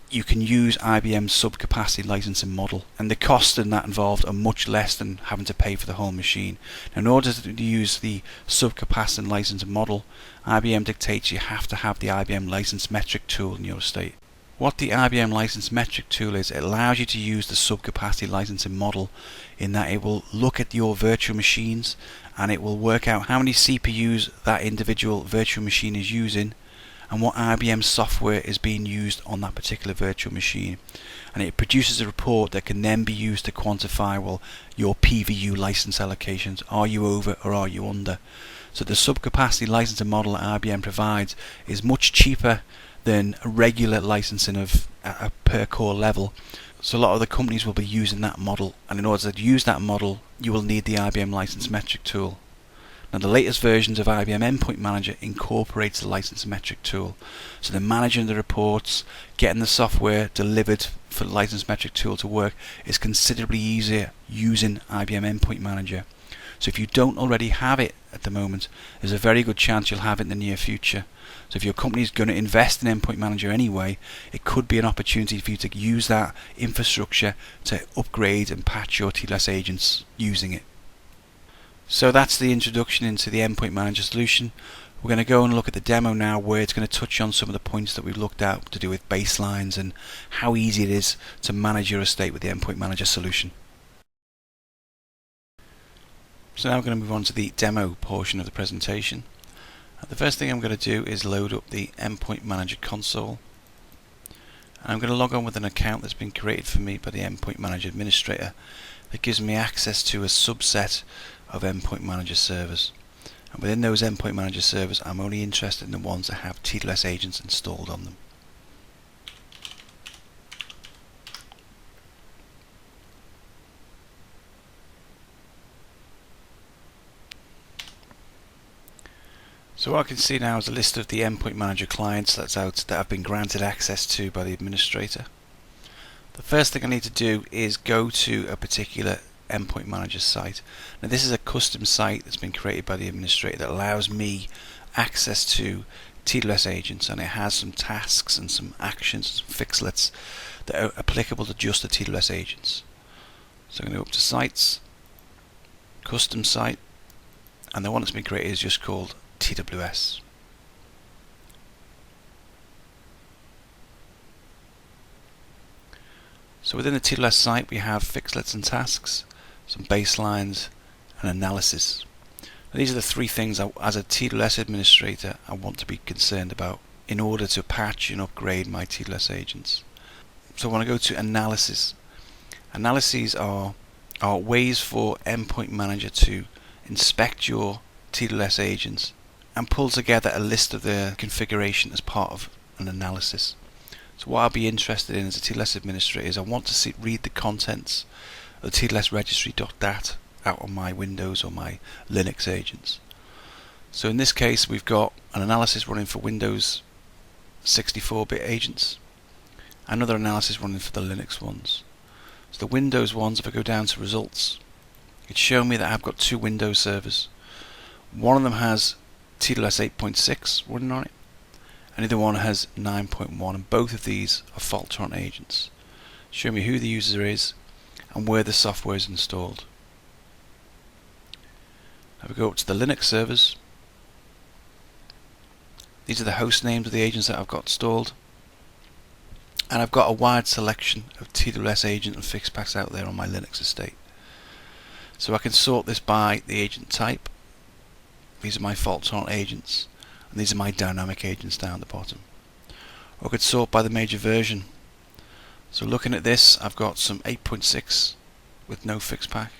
You can use IBM's subcapacity licensing model, and the costs in that involved are much less than having to pay for the whole machine. Now, in order to use the subcapacity licensing model, IBM dictates you have to have the IBM license metric tool in your estate. What the IBM license metric tool is, it allows you to use the subcapacity licensing model in that it will look at your virtual machines and it will work out how many CPUs that individual virtual machine is using and what IBM software is being used on that particular virtual machine, and it produces a report that can then be used to quantify, well, your PVU license allocations. Are you over or are you under? So the subcapacity licensing model that IBM provides is much cheaper than a regular licensing of a per core level. So a lot of the companies will be using that model, and in order to use that model you will need the IBM license metric tool. Now, the latest versions of IBM Endpoint Manager incorporates the license metric tool. So the managing the reports, getting the software delivered for the license metric tool to work is considerably easier using IBM Endpoint Manager. So if you don't already have it at the moment, there's a very good chance you'll have it in the near future. So if your company is going to invest in Endpoint Manager anyway, it could be an opportunity for you to use that infrastructure to upgrade and patch your TWS agents using it. So that's the introduction into the Endpoint Manager solution. We're going to go and look at the demo now, where it's going to touch on some of the points that we've looked at to do with Basslines and how easy it is to manage your estate with the Endpoint Manager solution. So now we're going to move on to the demo portion of the presentation. The first thing I'm going to do is load up the Endpoint Manager console. And I'm going to log on with an account that's been created for me by the Endpoint Manager administrator that gives me access to a subset of Endpoint Manager servers. And within those Endpoint Manager servers, I'm only interested in the ones that have TWS agents installed on them. So what I can see now is a list of the Endpoint Manager clients that have been granted access to by the administrator. The first thing I need to do is go to a particular Endpoint Manager site. Now this is a custom site that's been created by the administrator that allows me access to TWS agents, and it has some tasks and some actions and some fixlets that are applicable to just the TWS agents. So I'm going to go up to Sites, Custom Site, and the one that's been created is just called TWS. So within the TWS site we have fixlets and tasks, some baselines and analysis. These are the three things as a TWS administrator I want to be concerned about in order to patch and upgrade my TWS agents. So when I go to analysis, analyses are ways for Endpoint Manager to inspect your TWS agents and pull together a list of their configuration as part of an analysis. So what I'll be interested in as a TLS administrator is I want to read the contents of the TLS registry.dat out on my Windows or my Linux agents. So in this case we've got an analysis running for Windows 64-bit agents, another analysis running for the Linux ones. So the Windows ones, if I go down to results, it's showing me that I've got two Windows servers. One of them has TWS 8.6 running on it, and the other one has 9.1, and both of these are fault-tolerant agents. Show me who the user is and where the software is installed. If we go up to the Linux servers, these are the host names of the agents that I've got installed, and I've got a wide selection of TWS agent and fix packs out there on my Linux estate. So I can sort this by the agent type. These are my fault-tolerant agents, and these are my dynamic agents down at the bottom. Or I could sort by the major version. So looking at this, I've got some 8.6 with no fix pack.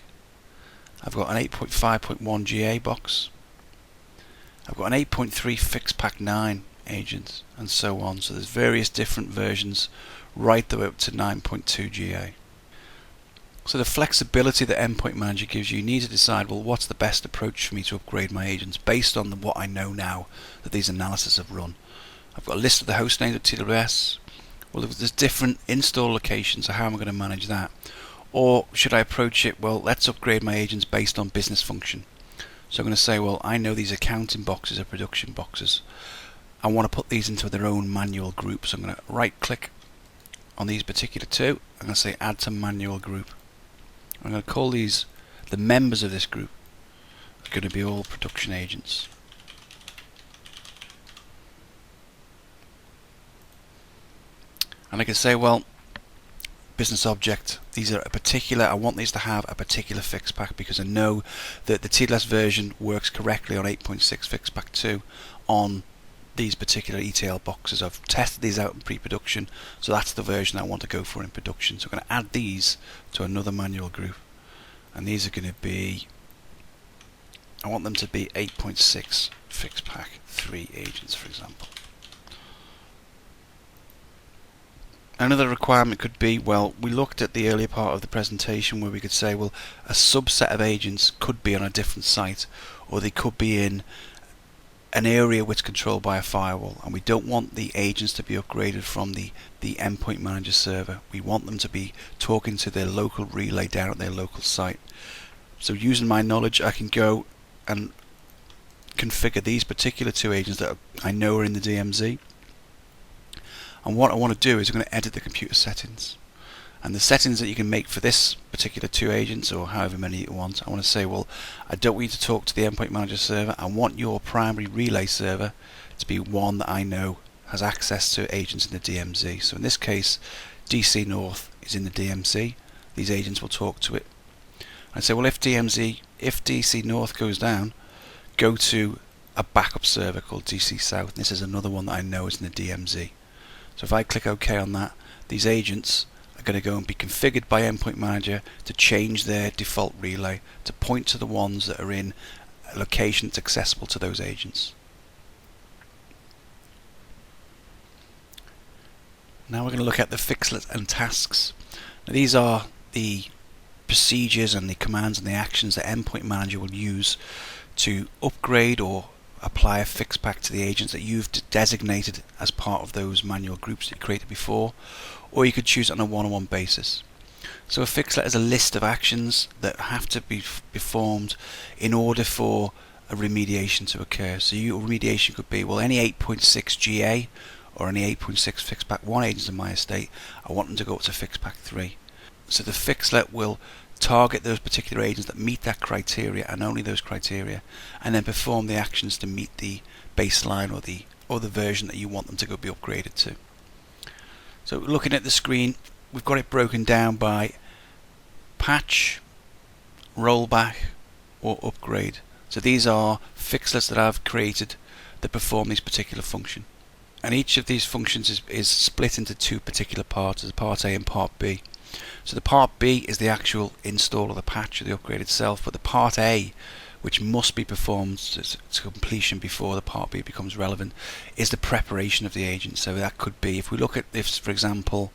I've got an 8.5.1 GA box. I've got an 8.3 fix pack 9 agent, and so on. So there's various different versions right the way up to 9.2 GA. So the flexibility that Endpoint Manager gives you, you need to decide, well, what's the best approach for me to upgrade my agents based on what I know now that these analyses have run. I've got a list of the host names of TWS. Well, there's different install locations, so how am I going to manage that? Or should I approach it, well, let's upgrade my agents based on business function. So I'm going to say, well, I know these accounting boxes are production boxes. I want to put these into their own manual group, so I'm going to right click on these particular two. I'm going to say add to manual group. I'm going to call these, the members of this group are going to be all production agents. And I can say, well, business object, these are a particular, I want these to have a particular fix pack because I know that the TLS version works correctly on 8.6 fix pack 2 on these particular ETL boxes. I've tested these out in pre-production, so that's the version I want to go for in production. So I'm going to add these to another manual group, and these are going to be, I want them to be 8.6 fix pack 3 agents, for example. Another requirement could be, well, we looked at the earlier part of the presentation where we could say, well, a subset of agents could be on a different site, or they could be in an area which is controlled by a firewall, and we don't want the agents to be upgraded from the Endpoint Manager server. We want them to be talking to their local relay down at their local site. So using my knowledge, I can go and configure these particular two agents that I know are in the DMZ. And what I want to do is I'm going to edit the computer settings. And the settings that you can make for this particular two agents, or however many you want, I want to say, well, I don't want you to talk to the Endpoint Manager server. I want your primary relay server to be one that I know has access to agents in the DMZ. So in this case, DC North is in the DMZ. These agents will talk to it. I say, well, if DC North goes down, go to a backup server called DC South. And this is another one that I know is in the DMZ. So if I click OK on that, these agents are going to go and be configured by Endpoint Manager to change their default relay to point to the ones that are in a location that's accessible to those agents. Now we're going to look at the fixlet and tasks. Now these are the procedures and the commands and the actions that Endpoint Manager will use to upgrade or apply a fix pack to the agents that you've designated as part of those manual groups that you created before, or you could choose it on a one-on-one basis. So a fixlet is a list of actions that have to be performed in order for a remediation to occur. So your remediation could be, well, any 8.6 GA or any 8.6 fix pack 1 agents in my estate, I want them to go up to fix pack 3. So the fixlet will target those particular agents that meet that criteria and only those criteria, and then perform the actions to meet the baseline or the version that you want them to go be upgraded to. So looking at the screen, we've got it broken down by patch, rollback or upgrade. So these are fixlets that I've created that perform these particular function. And each of these functions is split into two particular parts, as part A and part B. So the part B is the actual install of the patch or the upgrade itself, but the part A, which must be performed to completion before the part B becomes relevant, is the preparation of the agent. So that could be, if we look at this, for example,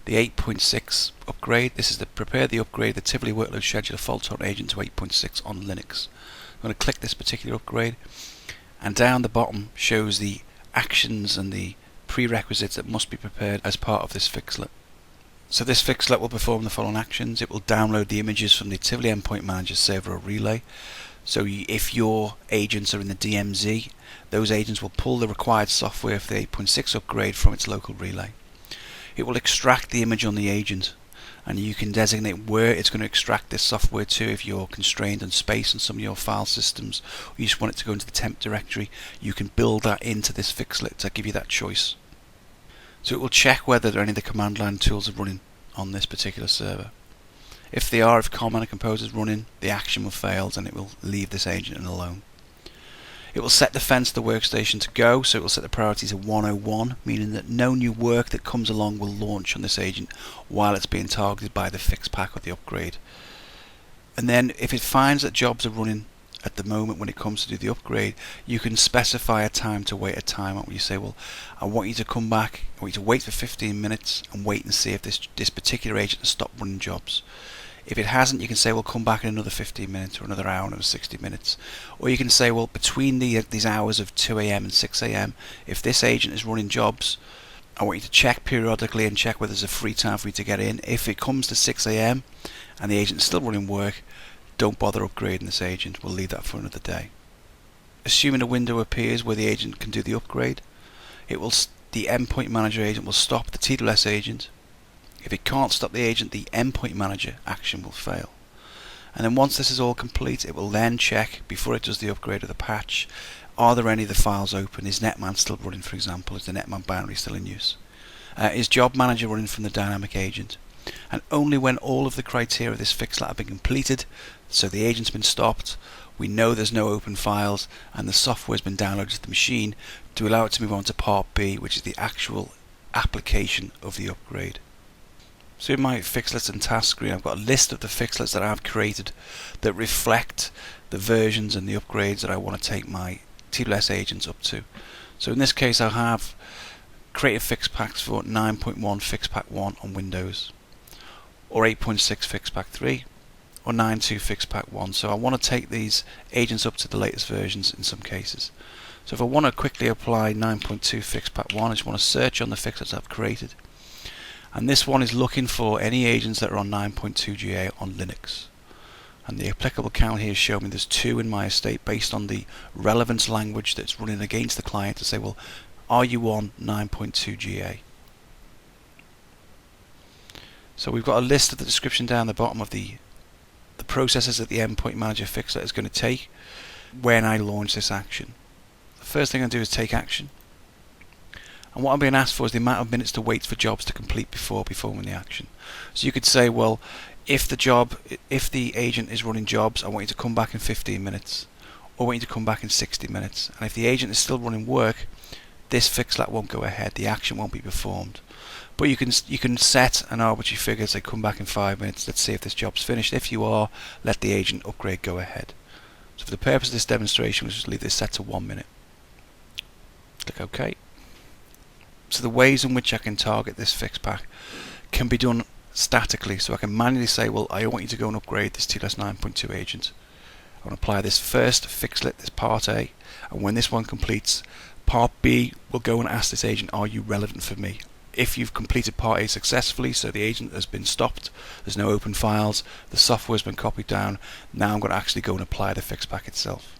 the 8.6 upgrade, this is the prepare the upgrade, the Tivoli Workload Scheduler fault-tolerant agent to 8.6 on Linux. I'm going to click this particular upgrade, and down the bottom shows the actions and the prerequisites that must be prepared as part of this fixlet. So this fixlet will perform the following actions. It will download the images from the Tivoli Endpoint Manager server or relay. So if your agents are in the DMZ, those agents will pull the required software for the 8.6 upgrade from its local relay. It will extract the image on the agent, and you can designate where it's going to extract this software to if you're constrained on space on some of your file systems, or you just want it to go into the temp directory. You can build that into this fixlet to give you that choice. So it will check whether any of the command line tools are running on this particular server. If they are, if Command and Compose is running, the action will fail and it will leave this agent alone. It will set the fence to the workstation to go, so it will set the priority to 101, meaning that no new work that comes along will launch on this agent while it's being targeted by the fix pack or the upgrade. And then if it finds that jobs are running at the moment when it comes to do the upgrade, you can specify a time to wait, a timeout where you say, well, I want you to come back, I want you to wait for 15 minutes and wait and see if this particular agent has stopped running jobs. If it hasn't, you can say, well, come back in another 15 minutes or another hour or 60 minutes. Or you can say, well, between these hours of 2 AM and 6 AM, if this agent is running jobs, I want you to check periodically and check whether there's a free time for you to get in. If it comes to 6 AM and the agent is still running work, don't bother upgrading this agent. We'll leave that for another day. Assuming a window appears where the agent can do the upgrade, the Endpoint Manager agent will stop the TWS agent. If it can't stop the agent, the Endpoint Manager action will fail. And then once this is all complete, it will then check, before it does the upgrade of the patch, are there any of the files open? Is Netman still running, for example? Is the Netman binary still in use? Is Job Manager running from the dynamic agent? And only when all of the criteria of this fixlet have been completed, so the agent's been stopped, we know there's no open files, and the software's been downloaded to the machine, to allow it to move on to part B, which is the actual application of the upgrade. So in my fixlets and task screen, I've got a list of the fixlets that I've created that reflect the versions and the upgrades that I want to take my TWS agents up to. So in this case, I have created fix packs for 9.1 fix pack 1 on Windows, or 8.6 fix pack 3, or 9.2 fix pack 1. So I want to take these agents up to the latest versions in some cases. So if I want to quickly apply 9.2 fix pack 1, I just want to search on the fixlets I've created. And this one is looking for any agents that are on 9.2 GA on Linux. And the applicable count here is showing me there's 2 in my estate based on the relevance language that's running against the client to say, well, are you on 9.2 GA? So we've got a list of the description down the bottom of the processes that the Endpoint Manager fixlet is going to take when I launch this action. The first thing I do is take action. And what I'm being asked for is the amount of minutes to wait for jobs to complete before performing the action. So you could say, well, if the agent is running jobs, I want you to come back in 15 minutes, or I want you to come back in 60 minutes. And if the agent is still running work, this fixlet won't go ahead, the action won't be performed. But you can set an arbitrary figure, say come back in 5 minutes, let's see if this job's finished. If you are, let the agent upgrade go ahead. So for the purpose of this demonstration, we'll just leave this set to 1 minute. Click OK. So the ways in which I can target this fix pack can be done statically. So I can manually say, well, I want you to go and upgrade this TWS 9.2 agent. I want to apply this first fixlet, this part A, and when this one completes, part B will go and ask this agent, are you relevant for me? If you've completed part A successfully, so the agent has been stopped, there's no open files, the software's been copied down, now I'm going to actually go and apply the fix pack itself.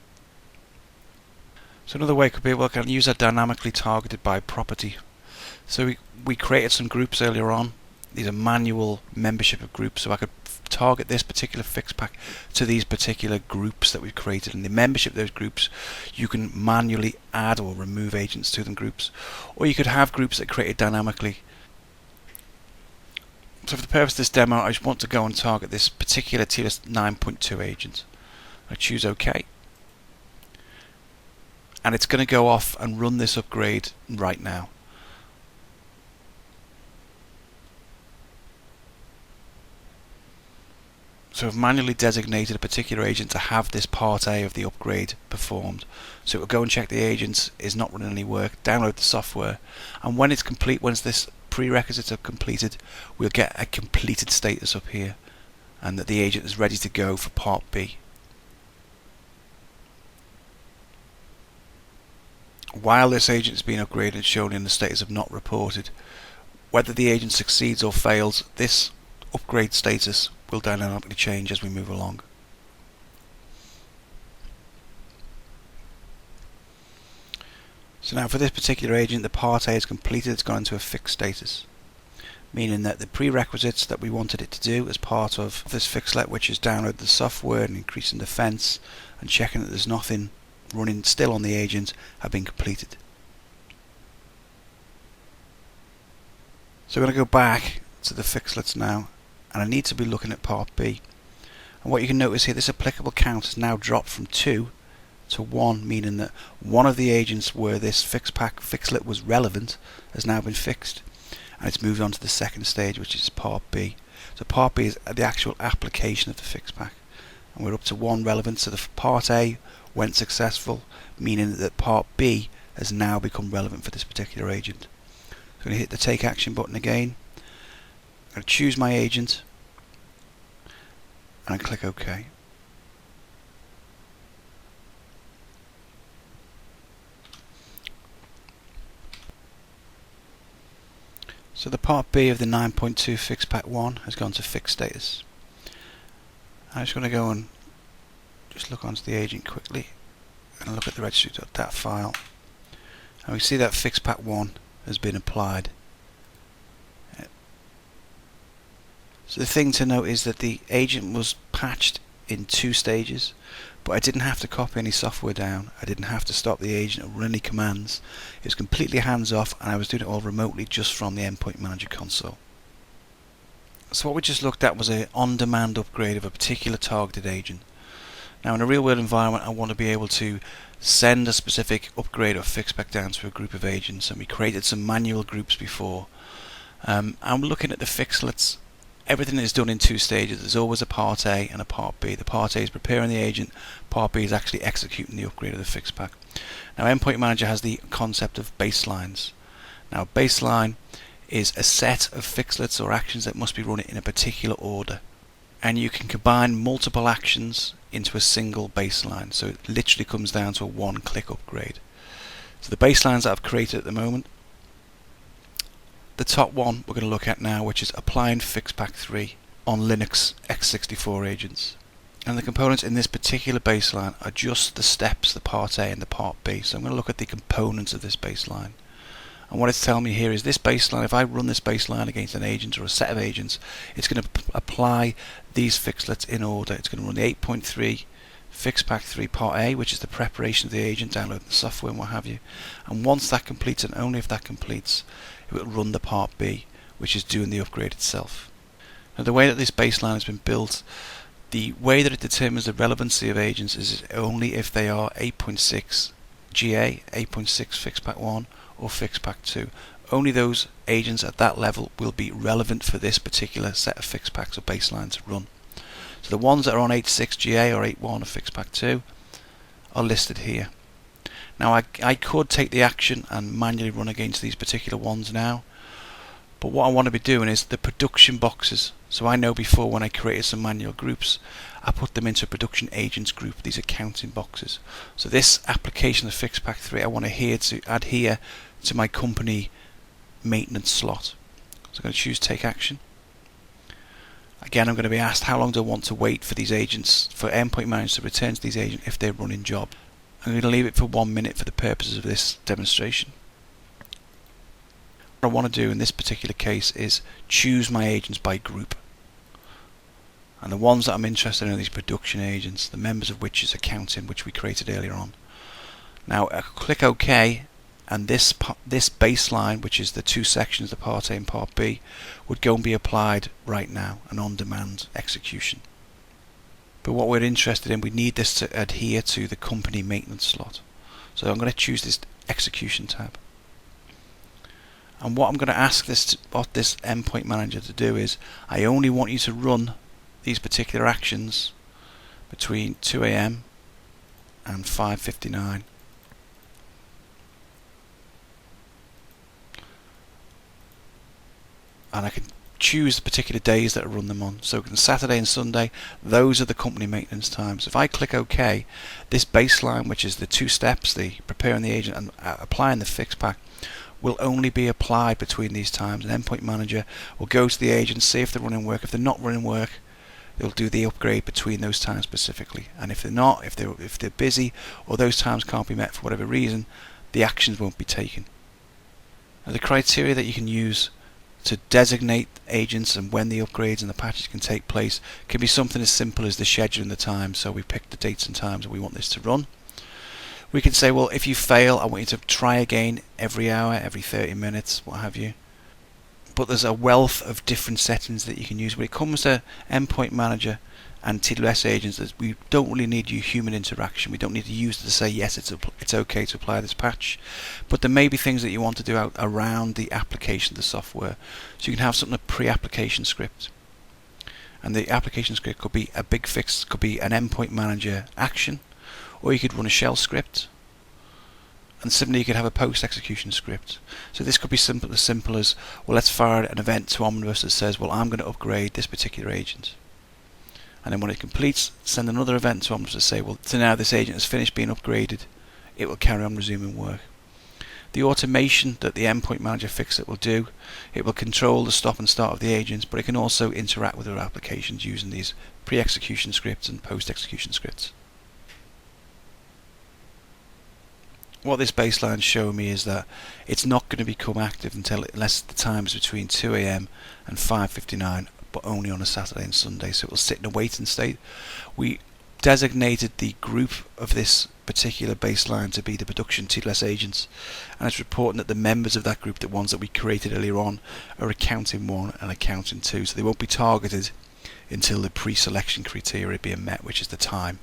So another way could be, well, I can use that dynamically targeted by property. So we created some groups earlier on. These are manual membership of groups, so I could target this particular fix pack to these particular groups that we've created. And the membership of those groups, you can manually add or remove agents to them groups, or you could have groups that are created dynamically. So for the purpose of this demo, I just want to go and target this particular TWS 9.2 agent. I choose OK. and it's going to go off and run this upgrade right now. So I've manually designated a particular agent to have this part A of the upgrade performed. So it will go and check the agent is not running any work, download the software, and when it's complete, once this prerequisites are completed, we'll get a completed status up here, and that the agent is ready to go for part B. While this agent is being upgraded, it's shown in the status of not reported. Whether the agent succeeds or fails, this upgrade status will dynamically change as we move along. So now for this particular agent, the part A is completed, it's gone into a fixed status, meaning that the prerequisites that we wanted it to do as part of this fixlet, which is download the software and increasing defense and checking that there's nothing running still on the agent, have been completed. So we're going to go back to the fixlets now, and I need to be looking at part B. And what you can notice here, this applicable count has now dropped from 2 to 1, meaning that one of the agents where this fixlet was relevant has now been fixed, and it's moved on to the second stage, which is part B. So part B is the actual application of the fixpack, and we're up to 1 relevant. So the part A went successful, meaning that part B has now become relevant for this particular agent. So I'm going to hit the take action button again. I'm going to choose my agent and click OK. So the part B of the 9.2 fixpack 1 has gone to fixed status. I'm just going to go and just look onto the agent quickly and look at the registry.dat file, and we see that fixpack 1 has been applied. So the thing to note is that the agent was patched in 2 stages, but I didn't have to copy any software down, I didn't have to stop the agent or run any commands. It was completely hands off, and I was doing it all remotely just from the Endpoint Manager console. So what we just looked at was an on-demand upgrade of a particular targeted agent. Now in a real world environment, I want to be able to send a specific upgrade or fixpack down to a group of agents, and we created some manual groups before. I'm looking at the fixlets. Everything is done in 2 stages. There's always a part A and a part B. The part A is preparing the agent, part B is actually executing the upgrade of the fixpack. Now Endpoint Manager has the concept of baselines. Now a baseline is a set of fixlets or actions that must be run in a particular order, and you can combine multiple actions into a single baseline, so it literally comes down to a one-click upgrade. So the baselines that I've created at the moment, the top one we're going to look at now, which is applying fixpack 3 on Linux x64 agents. And the components in this particular baseline are just the steps, the part A and the part B. So I'm going to look at the components of this baseline. And what it's telling me here is this baseline, if I run this baseline against an agent or a set of agents, it's going to apply these fixlets in order. It's going to run the 8.3 fixpack 3 part A, which is the preparation of the agent, downloading the software and what have you. And once that completes, and only if that completes, it will run the part B, which is doing the upgrade itself. Now the way that this baseline has been built, the way that it determines the relevancy of agents is only if they are 8.6 GA, 8.6 fixpack 1 or fixpack 2. Only those agents at that level will be relevant for this particular set of fixpacks or baseline to run. So the ones that are on 8.6 GA or 8.1 or fixpack 2 are listed here. Now I could take the action and manually run against these particular ones now, but what I want to be doing is the production boxes. So I know before, when I created some manual groups, I put them into a production agents group, these are counting boxes. So this application of fixpack 3, I want to adhere to my company maintenance slot. So I'm going to choose take action. Again, I'm going to be asked how long do I want to wait for these agents, for Endpoint Manager to return to these agents if they're running job. I'm going to leave it for 1 minute for the purposes of this demonstration. What I want to do in this particular case is choose my agents by group. And the ones that I'm interested in are these production agents, the members of which is accounting, which we created earlier on. Now I click OK, and this baseline, which is the 2 sections, the part A and part B, would go and be applied right now, an on-demand execution. But what we're interested in, we need this to adhere to the company maintenance slot. So I'm going to choose this execution tab. And what I'm going to ask this endpoint manager to do is, I only want you to run these particular actions between 2 AM and 5:59. And I can choose the particular days that I run them on. So on Saturday and Sunday, those are the company maintenance times. If I click OK, this baseline, which is the two steps, the preparing the agent and applying the fix pack, will only be applied between these times. An endpoint manager will go to the agent, see if they're running work. If they're not running work, they'll do the upgrade between those times specifically. And if they're not, if they're busy or those times can't be met for whatever reason, the actions won't be taken. Now, the criteria that you can use to designate agents and when the upgrades and the patches can take place can be something as simple as the schedule and the time. So we pick the dates and times that we want this to run. We can say, well, if you fail, I want you to try again every hour, every 30 minutes, what have you. But there's a wealth of different settings that you can use. When it comes to Endpoint Manager and TWS agents, we don't really need human interaction. We don't need to use it to say, yes, it's okay to apply this patch. But there may be things that you want to do out around the application of the software. So you can have something, a pre-application script. And the application script could be a big fix, could be an Endpoint Manager action, or you could run a shell script. And similarly, you could have a post-execution script. So this could be as simple as, well, let's fire an event to Omnibus that says, well, I'm going to upgrade this particular agent. And then when it completes, send another event to Omnibus to say, well, so now this agent has finished being upgraded. It will carry on resuming work. The automation that the Endpoint Manager fix it will do, it will control the stop and start of the agents, but it can also interact with other applications using these pre-execution scripts and post-execution scripts. What this baseline is showing me is that it's not going to become active unless the time is between 2 AM and 5:59, but only on a Saturday and Sunday. So it will sit in a waiting state. We designated the group of this particular baseline to be the production TLS agents, and it's reporting that the members of that group, the ones that we created earlier on, are accounting 1 and accounting 2. So they won't be targeted until the pre-selection criteria are being met, which is the time.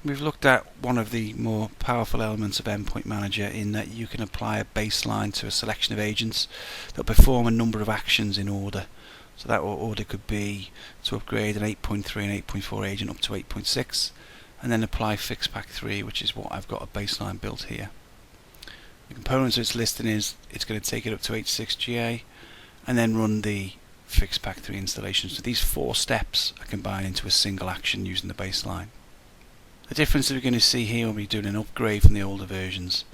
We've looked at one of the more powerful elements of Endpoint Manager in that you can apply a baseline to a selection of agents that perform a number of actions in order. So that order could be to upgrade an 8.3 and 8.4 agent up to 8.6, and then apply FixPack 3, which is what I've got a baseline built here. The components it's listing is it's going to take it up to 8.6 and then run the FixPack 3 installation. So these 4 steps are combined into a single action using the baseline. The difference that we're going to see here when we're doing an upgrade from the older versions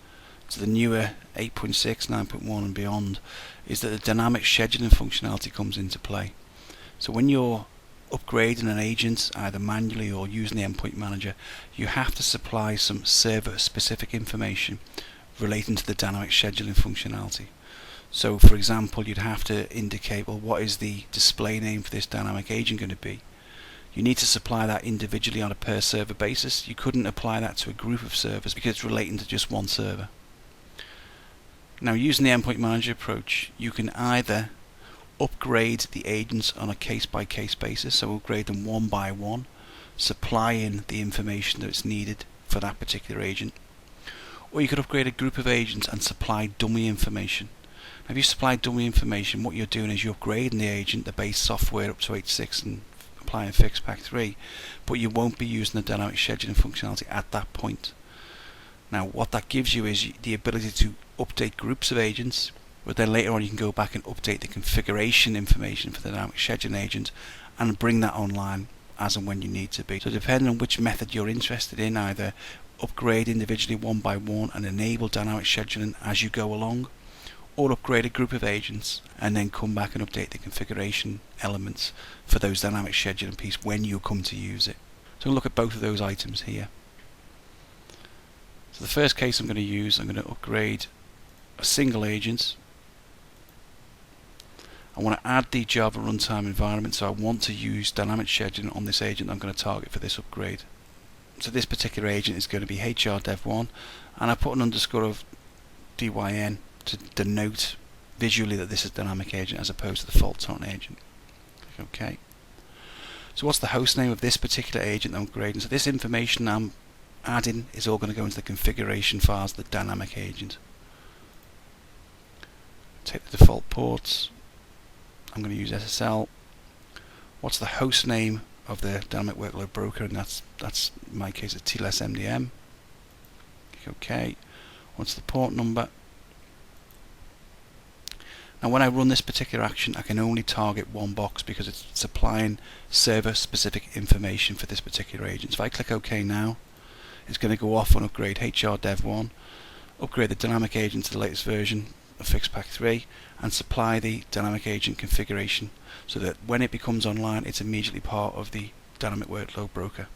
to the newer 8.6, 9.1 and beyond is that the dynamic scheduling functionality comes into play. So when you're upgrading an agent either manually or using the Endpoint Manager, you have to supply some server specific information relating to the dynamic scheduling functionality. So for example, you'd have to indicate, well, what is the display name for this dynamic agent going to be? You need to supply that individually on a per server basis. You couldn't apply that to a group of servers because it's relating to just one server. Now, using the Endpoint Manager approach, you can either upgrade the agents on a case-by-case basis, so upgrade them one by one, supplying the information that's needed for that particular agent. Or you could upgrade a group of agents and supply dummy information. Now, if you supply dummy information, what you're doing is you're upgrading the agent, the base software up to 8.6 and applying FixPack 3, but you won't be using the dynamic scheduling functionality at that point. Now what that gives you is the ability to update groups of agents, but then later on you can go back and update the configuration information for the dynamic scheduling agent and bring that online as and when you need to be. So depending on which method you're interested in, either upgrade individually one by one and enable dynamic scheduling as you go along, or upgrade a group of agents and then come back and update the configuration elements for those dynamic scheduling piece when you come to use it. So we'll look at both of those items here. So the first case I'm going to use, I'm going to upgrade a single agent. I want to add the Java runtime environment, so I want to use dynamic scheduling on this agent I'm going to target for this upgrade. So this particular agent is going to be HRDev1, and I put an underscore of DYN to denote visually that this is dynamic agent as opposed to the fault tolerant agent. Okay. So what's the host name of this particular agent I'm upgrading? So this information I'm adding is all going to go into the configuration files of the dynamic agent. Take the default ports. I'm going to use SSL. What's the host name of the dynamic workload broker? And that's in my case, it's TLS MDM. Click OK. What's the port number? Now when I run this particular action, I can only target one box because it's supplying server specific information for this particular agent. So if I click OK now, it's going to go off and upgrade HR Dev 1, upgrade the dynamic agent to the latest version of Fixpack 3, and supply the dynamic agent configuration so that when it becomes online, it's immediately part of the dynamic workload broker.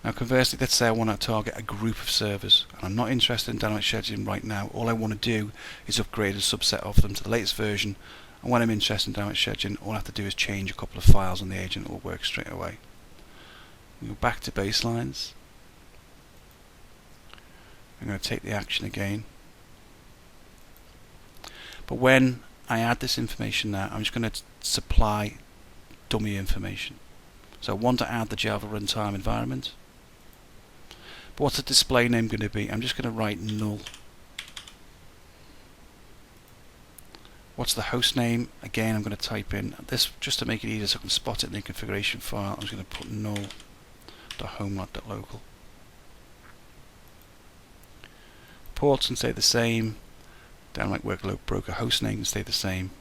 Now conversely, let's say I want to target a group of servers, and I'm not interested in dynamic scheduling right now. All I want to do is upgrade a subset of them to the latest version, and when I'm interested in dynamic scheduling, all I have to do is change a couple of files on the agent. It will work straight away. We go back to Basslines. I'm going to take the action again. But when I add this information now, I'm just going to supply dummy information. So I want to add the Java runtime environment. But what's the display name going to be? I'm just going to write null. What's the host name? Again, I'm going to type in this just to make it easier so I can spot it in the configuration file. I'm just going to put null.home.local. Ports can stay the same. Dynamic workload broker host name can stay the same.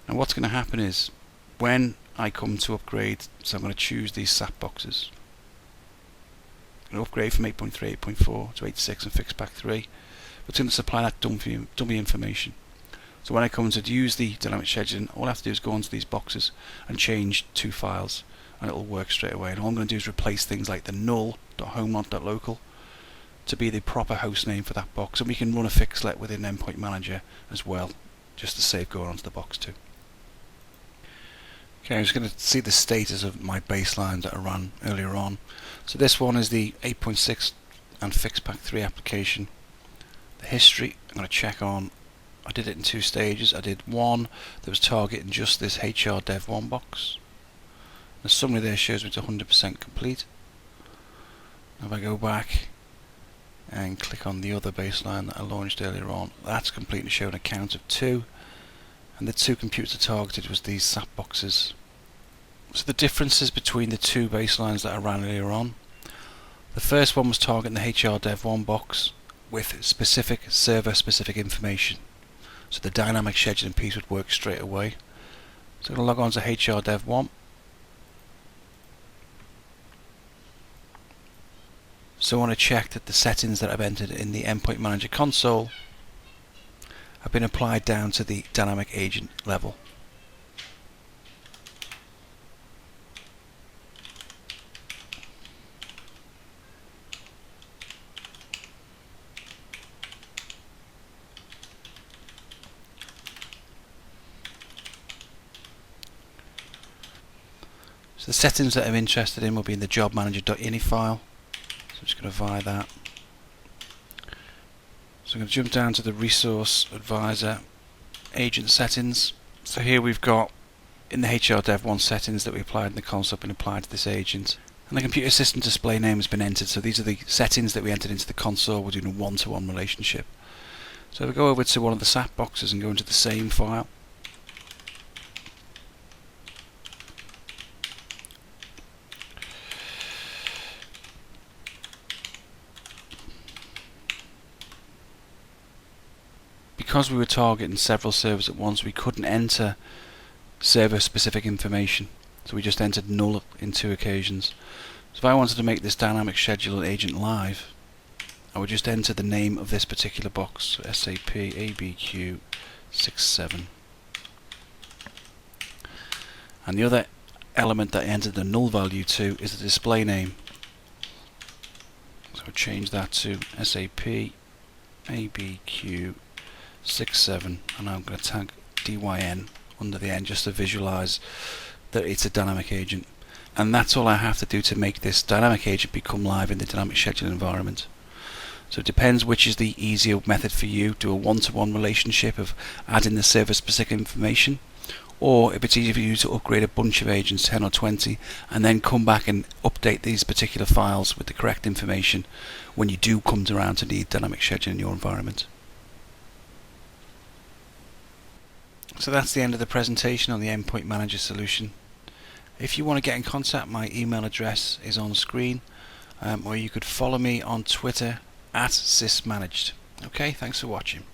And what's going to happen is when I come to upgrade, so I'm going to choose these SAP boxes. I'm going to upgrade from 8.3, 8.4 to 8.6 and Fixpack 3. But it's going to supply that dummy information. So when I come to use the dynamic scheduling, all I have to do is go onto these boxes and change two files, and it will work straight away. And all I'm going to do is replace things like the null.home.local to be the proper host name for that box, and we can run a fixlet within Endpoint Manager as well, just to save going onto the box too. Okay, I'm just going to see the status of my baselines that I ran earlier on. So this one is the 8.6 and Fixpack 3 application. The history I'm going to check on. I did it in two stages. I did one that was targeting just this HR Dev 1 box. The summary there shows me it's 100% complete. If I go back and click on the other baseline that I launched earlier on, that's complete and showing a count of 2, and the 2 computers targeted was these SAP boxes. So the differences between the two baselines that I ran earlier on: the first one was targeting the HR Dev 1 box with specific server specific information, so the dynamic scheduling piece would work straight away. So I'm going to log on to HR Dev 1. So I want to check that the settings that I've entered in the Endpoint Manager console have been applied down to the dynamic agent level. So the settings that I'm interested in will be in the jobmanager.ini file. I'm just going to via that. So I'm going to jump down to the Resource Advisor Agent Settings. So here we've got in the HR Dev 1 settings that we applied in the console have been applied to this agent. And the computer system display name has been entered. So these are the settings that we entered into the console. We're doing a one-to-one relationship. So if we go over to one of the SAP boxes and go into the same file. Because we were targeting several servers at once, we couldn't enter server specific information, so we just entered null in 2 occasions. So if I wanted to make this dynamic scheduler agent live, I would just enter the name of this particular box, so SAP ABQ67, and the other element that I entered the null value to is the display name. So I'll change that to SAP ABQ67, and I'm going to tag DYN under the end just to visualize that it's a dynamic agent. And that's all I have to do to make this dynamic agent become live in the dynamic scheduling environment. So it depends which is the easier method for you. Do a one-to-one relationship of adding the server specific information, or if it's easier for you to upgrade a bunch of agents, 10 or 20, and then come back and update these particular files with the correct information when you do come around to need dynamic scheduling in your environment. So that's the end of the presentation on the Endpoint Manager solution. If you want to get in contact, my email address is on screen, or you could follow me on Twitter @sysmanaged. Okay, thanks for watching.